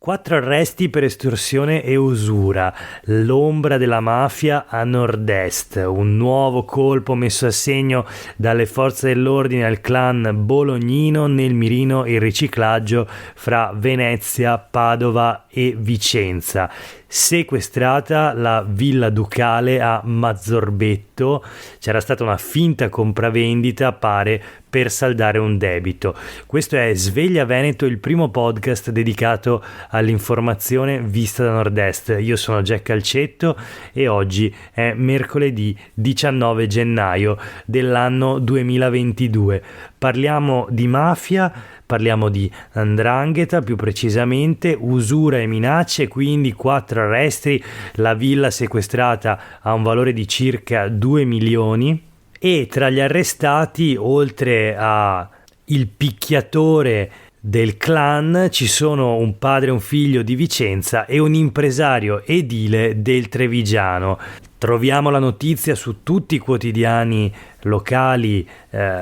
4 arresti per estorsione e usura, l'ombra della mafia a nord-est, un nuovo colpo messo a segno dalle forze dell'ordine al clan bolognino, nel mirino il riciclaggio fra Venezia, Padova e Vicenza. Sequestrata la villa ducale a Mazzorbetto, c'era stata una finta compravendita, pare, per saldare un debito. Questo è Sveglia Veneto, il primo podcast dedicato all'informazione vista da nord-est. Io sono Jack Calcetto e oggi è mercoledì 19 gennaio dell'anno 2022. Parliamo di mafia, parliamo di 'ndrangheta, più precisamente usura e minacce, quindi 4 arresti, la villa sequestrata ha un valore di circa 2 milioni e tra gli arrestati, oltre a il picchiatore del clan, ci sono un padre e un figlio di Vicenza e un impresario edile del Trevigiano. Troviamo la notizia su tutti i quotidiani locali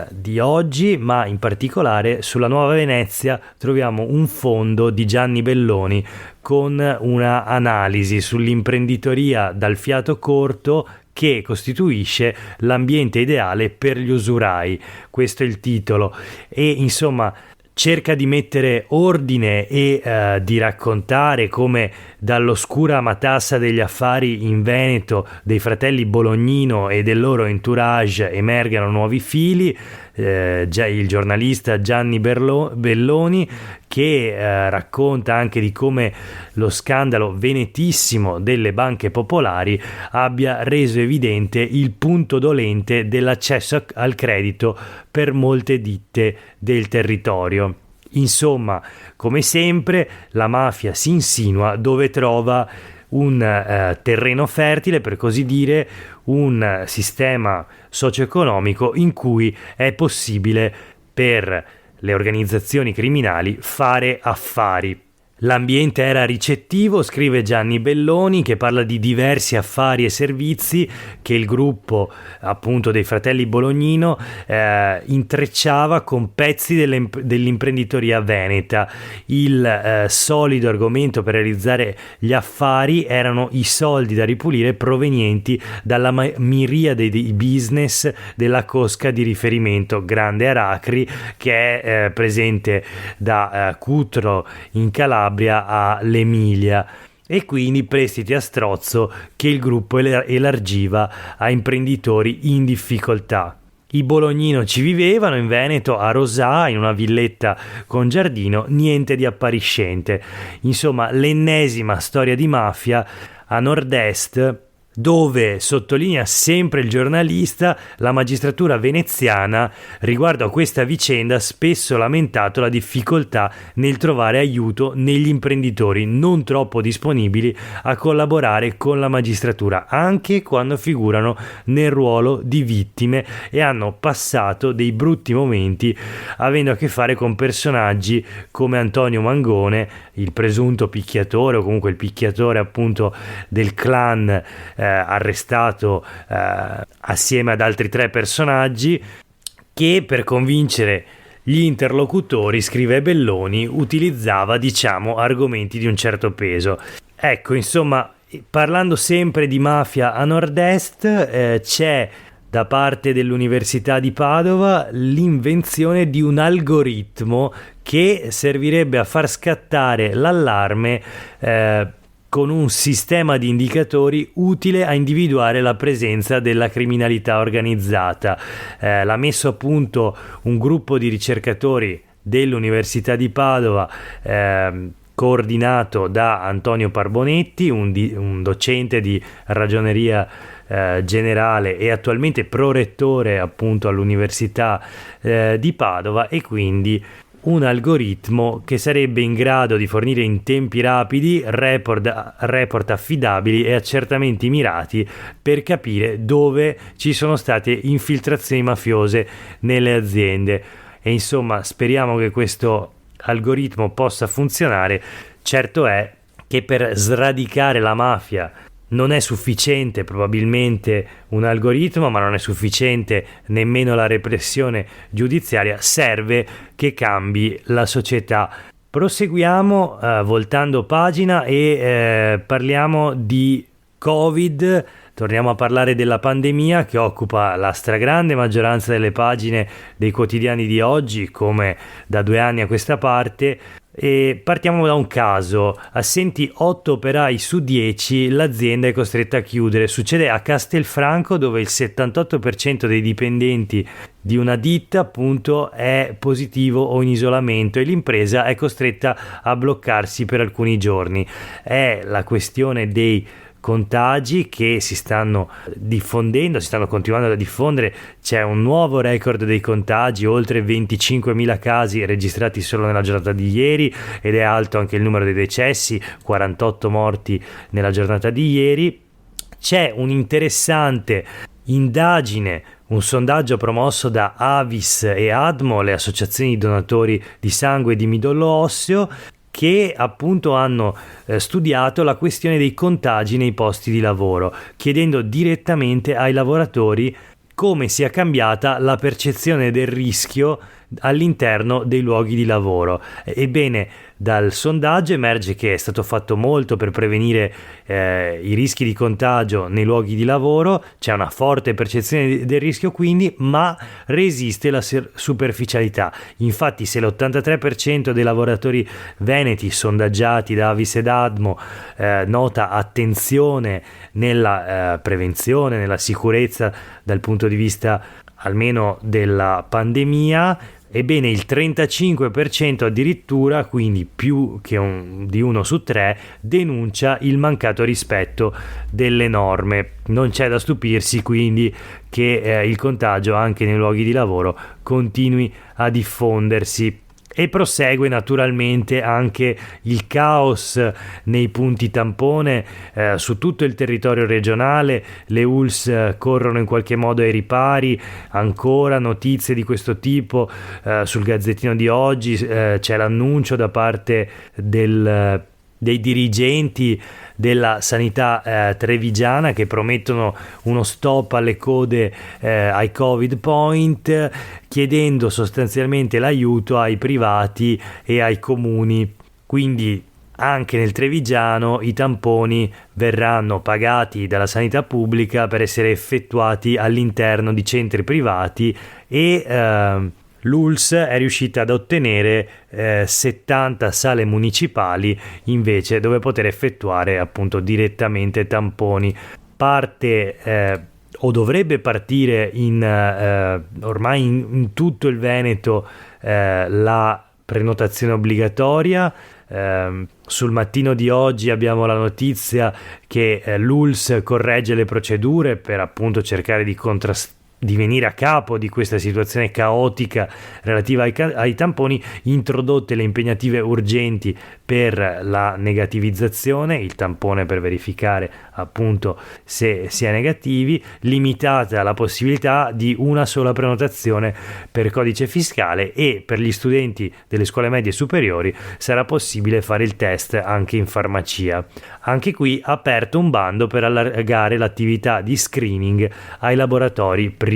di oggi, ma in particolare sulla Nuova Venezia troviamo un fondo di Gianni Belloni con una analisi sull'imprenditoria dal fiato corto che costituisce l'ambiente ideale per gli usurai. Questo è il titolo e insomma cerca di mettere ordine e di raccontare come dall'oscura matassa degli affari in Veneto dei fratelli Bolognino e del loro entourage emergano nuovi fili. Già il giornalista Gianni Belloni che racconta anche di come lo scandalo venetissimo delle banche popolari abbia reso evidente il punto dolente dell'accesso al credito per molte ditte del territorio. Insomma, come sempre, la mafia si insinua dove trova un terreno fertile, per così dire, un sistema socio-economico in cui è possibile per le organizzazioni criminali fare affari. L'ambiente era ricettivo, scrive Gianni Belloni, che parla di diversi affari e servizi che il gruppo appunto dei fratelli Bolognino intrecciava con pezzi dell'imprenditoria veneta. Il solido argomento per realizzare gli affari erano i soldi da ripulire provenienti dalla miriade di business della cosca di riferimento Grande Aracri, che è presente da Cutro in Calabria all'Emilia, e quindi prestiti a strozzo che il gruppo elargiva a imprenditori in difficoltà. I Bolognino ci vivevano in Veneto, a Rosà, in una villetta con giardino, niente di appariscente. Insomma, l'ennesima storia di mafia a nord-est, dove, sottolinea sempre il giornalista, la magistratura veneziana riguardo a questa vicenda ha spesso lamentato la difficoltà nel trovare aiuto negli imprenditori non troppo disponibili a collaborare con la magistratura, anche quando figurano nel ruolo di vittime e hanno passato dei brutti momenti avendo a che fare con personaggi come Antonio Mangone, il presunto picchiatore o comunque il picchiatore appunto del clan arrestato assieme ad altri 3 personaggi, che per convincere gli interlocutori, scrive Belloni, utilizzava argomenti di un certo peso. Ecco, insomma, parlando sempre di mafia a nord-est, c'è da parte dell'Università di Padova l'invenzione di un algoritmo che servirebbe a far scattare l'allarme con un sistema di indicatori utile a individuare la presenza della criminalità organizzata. L'ha messo a punto un gruppo di ricercatori dell'Università di Padova, coordinato da Antonio Parbonetti, un docente di ragioneria generale e attualmente prorettore appunto all'Università di Padova, e quindi un algoritmo che sarebbe in grado di fornire in tempi rapidi report affidabili e accertamenti mirati per capire dove ci sono state infiltrazioni mafiose nelle aziende. E insomma, speriamo che questo algoritmo possa funzionare. Certo è che per sradicare la mafia non è sufficiente probabilmente un algoritmo, ma non è sufficiente nemmeno la repressione giudiziaria, serve che cambi la società. Proseguiamo voltando pagina e parliamo di Covid. Torniamo a parlare della pandemia che occupa la stragrande maggioranza delle pagine dei quotidiani di oggi, come da 2 anni a questa parte. E partiamo da un caso: assenti 8 operai su 10, l'azienda è costretta a chiudere. Succede a Castelfranco, dove il 78% dei dipendenti di una ditta appunto è positivo o in isolamento e l'impresa è costretta a bloccarsi per alcuni giorni. È la questione dei contagi che si stanno diffondendo, si stanno continuando a diffondere. C'è un nuovo record dei contagi, oltre 25.000 casi registrati solo nella giornata di ieri, ed è alto anche il numero dei decessi, 48 morti nella giornata di ieri. C'è un'interessante indagine, un sondaggio promosso da Avis e ADMO, le associazioni di donatori di sangue e di midollo osseo, che appunto hanno studiato la questione dei contagi nei posti di lavoro, chiedendo direttamente ai lavoratori come sia cambiata la percezione del rischio all'interno dei luoghi di lavoro. Ebbene, dal sondaggio emerge che è stato fatto molto per prevenire i rischi di contagio nei luoghi di lavoro. C'è una forte percezione del rischio quindi, ma resiste la superficialità. Infatti, se l'83% dei lavoratori veneti sondaggiati da Avis ed Admo nota attenzione nella prevenzione, nella sicurezza dal punto di vista almeno della pandemia, ebbene il 35% addirittura, quindi più che di 1 su 3, denuncia il mancato rispetto delle norme. Non c'è da stupirsi quindi che il contagio anche nei luoghi di lavoro continui a diffondersi. E prosegue naturalmente anche il caos nei punti tampone su tutto il territorio regionale. Le ULSS corrono in qualche modo ai ripari. Ancora notizie di questo tipo sul Gazzettino di oggi. C'è l'annuncio da parte dei dirigenti della sanità trevigiana che promettono uno stop alle code ai Covid Point, chiedendo sostanzialmente l'aiuto ai privati e ai comuni. Quindi anche nel trevigiano i tamponi verranno pagati dalla sanità pubblica per essere effettuati all'interno di centri privati e l'ULSS è riuscita ad ottenere 70 sale municipali invece dove poter effettuare appunto direttamente tamponi. Parte o dovrebbe partire ormai in tutto il Veneto la prenotazione obbligatoria. Sul Mattino di oggi abbiamo la notizia che l'ULSS corregge le procedure per appunto cercare di venire a capo di questa situazione caotica relativa ai tamponi, introdotte le impegnative urgenti per la negativizzazione, il tampone per verificare appunto se si è negativi, limitata la possibilità di una sola prenotazione per codice fiscale, e per gli studenti delle scuole medie superiori sarà possibile fare il test anche in farmacia. Anche qui aperto un bando per allargare l'attività di screening ai laboratori privati.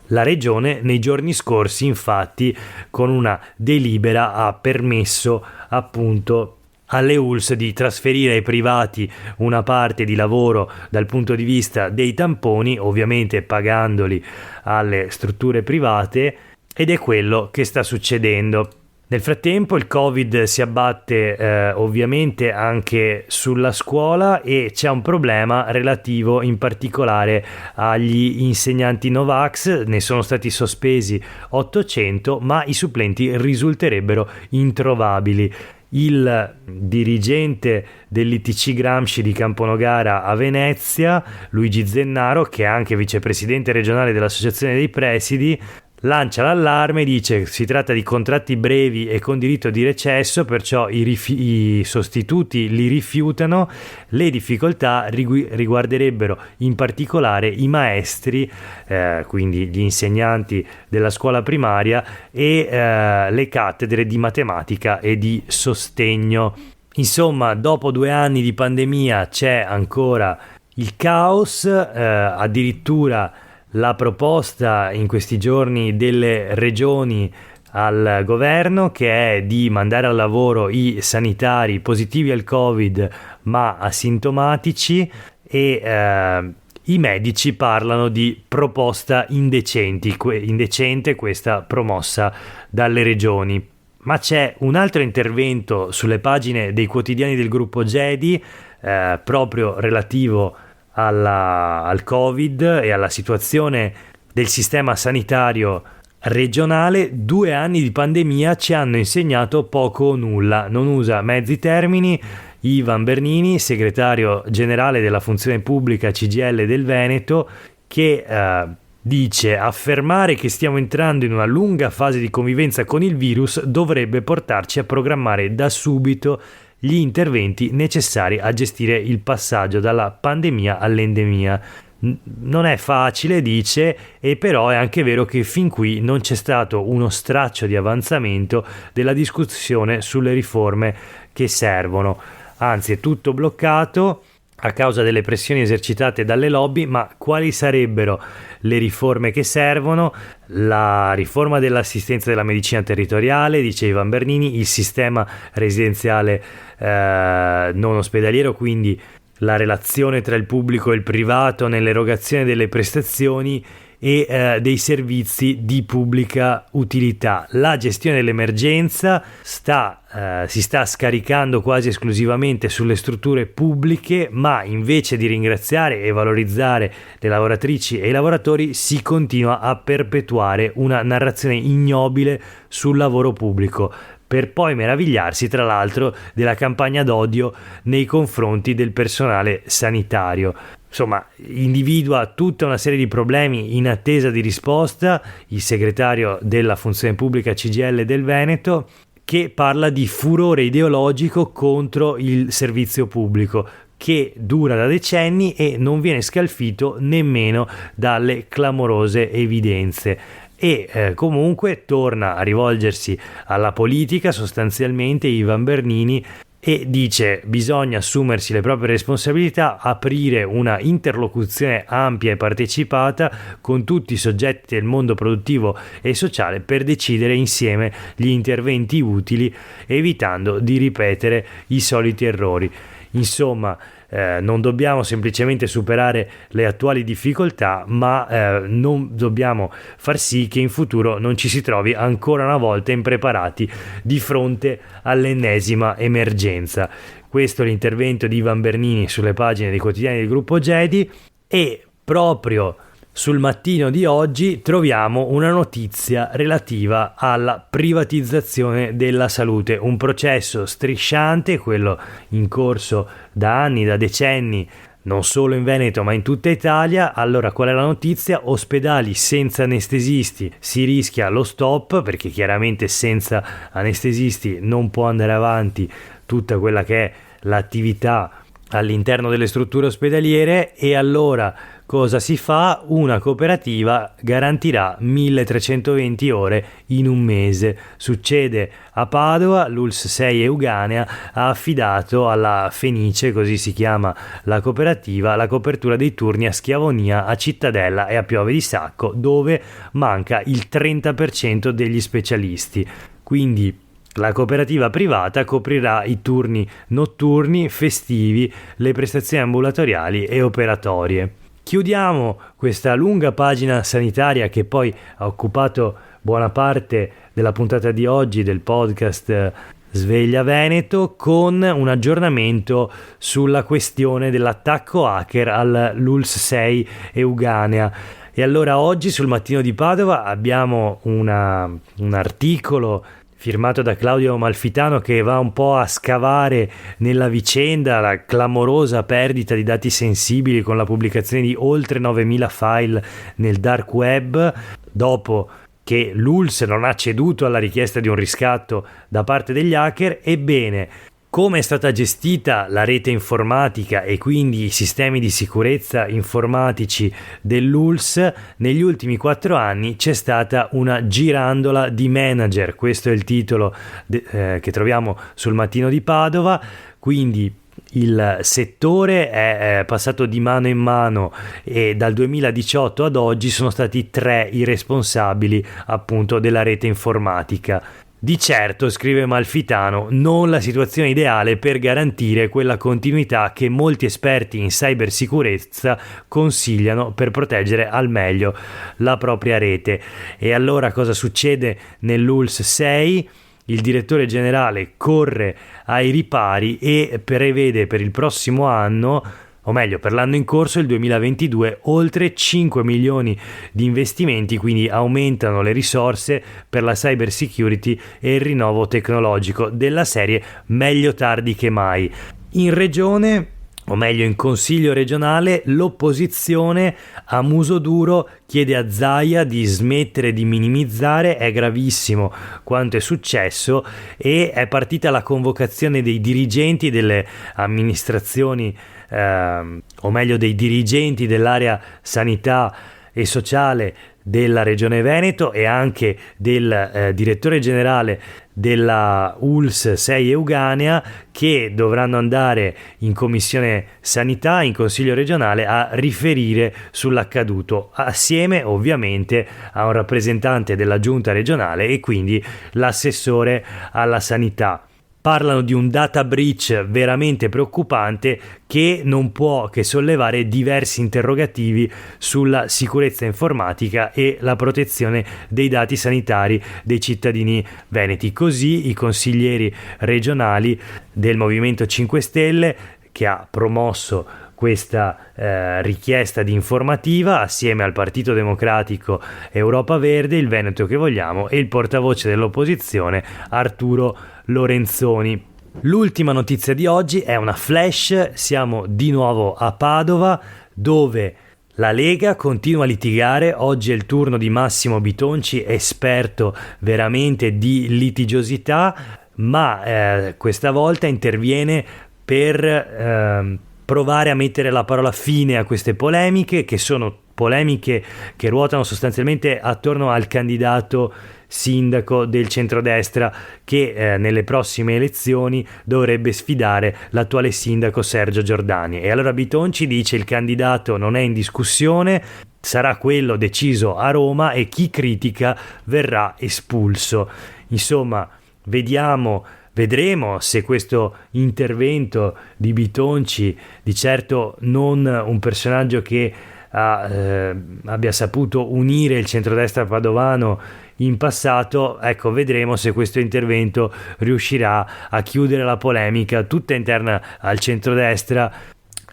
La Regione nei giorni scorsi infatti con una delibera ha permesso appunto alle ULSS di trasferire ai privati una parte di lavoro dal punto di vista dei tamponi, ovviamente pagandoli alle strutture private, ed è quello che sta succedendo. Nel frattempo il Covid si abbatte ovviamente anche sulla scuola e c'è un problema relativo in particolare agli insegnanti Novax. Ne sono stati sospesi 800, ma i supplenti risulterebbero introvabili. Il dirigente dell'ITC Gramsci di Camponogara a Venezia, Luigi Zennaro, che è anche vicepresidente regionale dell'Associazione dei Presidi, lancia l'allarme, dice che si tratta di contratti brevi e con diritto di recesso, perciò i sostituti li rifiutano. Le difficoltà riguarderebbero in particolare i maestri, quindi gli insegnanti della scuola primaria, e le cattedre di matematica e di sostegno. Insomma, dopo 2 anni di pandemia c'è ancora il caos, addirittura la proposta in questi giorni delle regioni al governo, che è di mandare al lavoro i sanitari positivi al Covid ma asintomatici, e i medici parlano di proposta indecente questa promossa dalle regioni. Ma c'è un altro intervento sulle pagine dei quotidiani del gruppo Gedi, proprio relativo al Covid e alla situazione del sistema sanitario regionale. 2 anni di pandemia ci hanno insegnato poco o nulla. Non usa mezzi termini Ivan Bernini, segretario generale della funzione pubblica CGIL del Veneto, che dice: affermare che stiamo entrando in una lunga fase di convivenza con il virus dovrebbe portarci a programmare da subito gli interventi necessari a gestire il passaggio dalla pandemia all'endemia. Non è facile, dice, e però è anche vero che fin qui non c'è stato uno straccio di avanzamento della discussione sulle riforme che servono. Anzi, è tutto bloccato a causa delle pressioni esercitate dalle lobby. Ma quali sarebbero le riforme che servono? La riforma dell'assistenza della medicina territoriale, dice Ivan Bernini, il sistema residenziale non ospedaliero, quindi la relazione tra il pubblico e il privato nell'erogazione delle prestazioni e dei servizi di pubblica utilità. La gestione dell'emergenza si sta scaricando quasi esclusivamente sulle strutture pubbliche, ma invece di ringraziare e valorizzare le lavoratrici e i lavoratori si continua a perpetuare una narrazione ignobile sul lavoro pubblico, per poi meravigliarsi tra l'altro della campagna d'odio nei confronti del personale sanitario. Insomma, individua tutta una serie di problemi in attesa di risposta il segretario della funzione pubblica CGIL del Veneto, che parla di furore ideologico contro il servizio pubblico, che dura da decenni e non viene scalfito nemmeno dalle clamorose evidenze. E comunque torna a rivolgersi alla politica sostanzialmente Ivan Bernini, e dice: bisogna assumersi le proprie responsabilità, aprire una interlocuzione ampia e partecipata con tutti i soggetti del mondo produttivo e sociale per decidere insieme gli interventi utili, evitando di ripetere i soliti errori. Insomma, non dobbiamo semplicemente superare le attuali difficoltà, ma non dobbiamo far sì che in futuro non ci si trovi ancora una volta impreparati di fronte all'ennesima emergenza. Questo è l'intervento di Ivan Bernini sulle pagine dei quotidiani del gruppo Gedi. E proprio sul Mattino di oggi troviamo una notizia relativa alla privatizzazione della salute, un processo strisciante, quello in corso da anni, da decenni, non solo in Veneto ma in tutta Italia. Allora, qual è la notizia? Ospedali senza anestesisti, si rischia lo stop, perché chiaramente senza anestesisti non può andare avanti tutta quella che è l'attività all'interno delle strutture ospedaliere. E allora cosa si fa? Una cooperativa garantirà 1320 ore in un mese. Succede a Padova. l'ULSS 6 Euganea ha affidato alla Fenice, così si chiama la cooperativa, la copertura dei turni a Schiavonia, a Cittadella e a Piove di Sacco, dove manca il 30% degli specialisti. Quindi la cooperativa privata coprirà i turni notturni, festivi, le prestazioni ambulatoriali e operatorie. Chiudiamo questa lunga pagina sanitaria, che poi ha occupato buona parte della puntata di oggi del podcast Sveglia Veneto, con un aggiornamento sulla questione dell'attacco hacker all'ULSS 6 Euganea. E allora oggi sul Mattino di Padova abbiamo un articolo firmato da Claudio Malfitano, che va un po' a scavare nella vicenda, la clamorosa perdita di dati sensibili con la pubblicazione di oltre 9.000 file nel dark web, dopo che l'ULSS non ha ceduto alla richiesta di un riscatto da parte degli hacker. Ebbene, come è stata gestita la rete informatica e quindi i sistemi di sicurezza informatici dell'ULSS negli ultimi 4 anni? C'è stata una girandola di manager, questo è il titolo che troviamo sul Mattino di Padova. Quindi Il settore è passato di mano in mano e dal 2018 ad oggi sono stati 3 i responsabili appunto della rete informatica. Di certo, scrive Malfitano, non la situazione ideale per garantire quella continuità che molti esperti in cybersicurezza consigliano per proteggere al meglio la propria rete. E allora cosa succede nell'ULSS 6? Il direttore generale corre ai ripari e prevede per il prossimo anno, o meglio per l'anno in corso, il 2022, oltre 5 milioni di investimenti, quindi aumentano le risorse per la cyber security e il rinnovo tecnologico della serie meglio tardi che mai. In regione, o meglio in consiglio regionale, l'opposizione a muso duro chiede a Zaia di smettere di minimizzare, è gravissimo quanto è successo, e è partita la convocazione dei dirigenti delle amministrazioni, o meglio dei dirigenti dell'area sanità e sociale della Regione Veneto e anche del direttore generale della ULSS 6 Euganea, che dovranno andare in commissione sanità, in consiglio regionale, a riferire sull'accaduto, assieme ovviamente a un rappresentante della giunta regionale e quindi l'assessore alla sanità. Parlano di un data breach veramente preoccupante che non può che sollevare diversi interrogativi sulla sicurezza informatica e la protezione dei dati sanitari dei cittadini veneti. Così i consiglieri regionali del Movimento 5 Stelle, che ha promosso questa richiesta di informativa assieme al Partito Democratico, Europa Verde, il Veneto che vogliamo e il portavoce dell'opposizione Arturo Lorenzoni. L'ultima notizia di oggi è una flash, siamo di nuovo a Padova dove la Lega continua a litigare. Oggi è il turno di Massimo Bitonci, esperto veramente di litigiosità, ma questa volta interviene per provare a mettere la parola fine a queste polemiche, che sono polemiche che ruotano sostanzialmente attorno al candidato sindaco del centrodestra che nelle prossime elezioni dovrebbe sfidare l'attuale sindaco Sergio Giordani. E allora Bitonci dice: il candidato non è in discussione, sarà quello deciso a Roma e chi critica verrà espulso. Insomma, vedremo se questo intervento di Bitonci, di certo non un personaggio che abbia saputo unire il centrodestra padovano in passato, ecco, vedremo se questo intervento riuscirà a chiudere la polemica tutta interna al centrodestra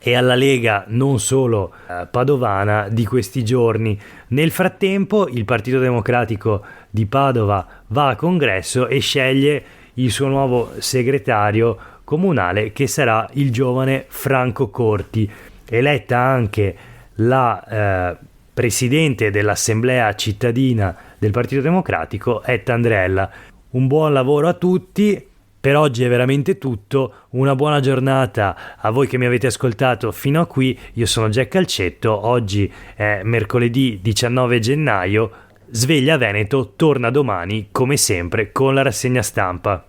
e alla Lega non solo padovana di questi giorni. Nel frattempo il Partito Democratico di Padova va a congresso e sceglie il suo nuovo segretario comunale, che sarà il giovane Franco Corti. Eletta anche la presidente dell'assemblea cittadina del Partito Democratico, Etta Andrella. Un buon lavoro a tutti. Per oggi è veramente tutto, una buona giornata a voi che mi avete ascoltato fino a qui. Io sono Jack Calcetto, oggi è mercoledì 19 gennaio, Sveglia Veneto torna domani come sempre con la rassegna stampa.